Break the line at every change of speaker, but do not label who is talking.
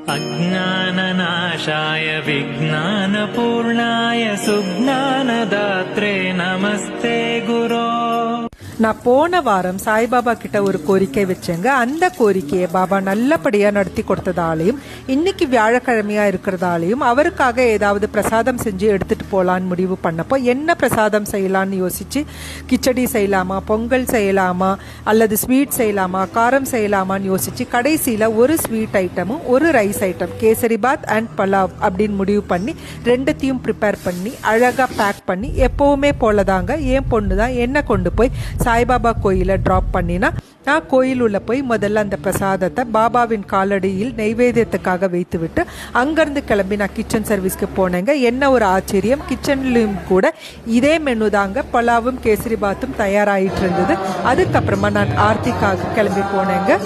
अज्ञाननाशाय विज्ञानपूर्णाय सुज्ञानदात्रे नमस्ते गुरो.
நான் போன வாரம் சாய்பாபா கிட்ட ஒரு கோரிக்கை வச்சேங்க. அந்த கோரிக்கையை பாபா நல்லபடியா நடத்தி கொடுத்ததாலையும் இன்னைக்கு வியாழக்கிழமையா இருக்கிறதாலையும் அவருக்காக ஏதாவது பிரசாதம் செஞ்சு எடுத்துட்டு போலான்னு முடிவு பண்ணப்போ என்ன பிரசாதம் செய்யலான்னு யோசிச்சு கிச்சடி செய்யலாமா, பொங்கல் செய்யலாமா, அல்லது ஸ்வீட் செய்யலாமா, காரம் செய்யலாமான்னு யோசிச்சு கடைசியில ஒரு ஸ்வீட் ஐட்டமும் ஒரு rice item, kesari bath and pulao அப்படின்னு முடிவு பண்ணி ரெண்டுத்தையும் ப்ரிப்பேர் பண்ணி அழகா பேக் பண்ணி எப்பவுமே போலதாங்க என் பொண்ணு தான் என்ன கொண்டு போய் சாய்பாபா கோயிலை ட்ராப் பண்ணினா நான் கோயில் உள்ள போய் முதல்ல அந்த பிரசாதத்தை பாபாவின் காலடியில் நெய்வேத்தியத்துக்காக வைத்து விட்டு அங்கிருந்து கிளம்பி நான் கிச்சன் சர்வீஸ்க்கு போனேங்க. என்ன ஒரு ஆச்சரியம், கிச்சன்லையும் கூட இதே மெனு தாங்க, பலாவும் கேசரி பாத்தும் தயாராகிட்டு இருந்தது. அதுக்கப்புறமா நான் ஆர்த்திக்காக கிளம்பி போனேங்க.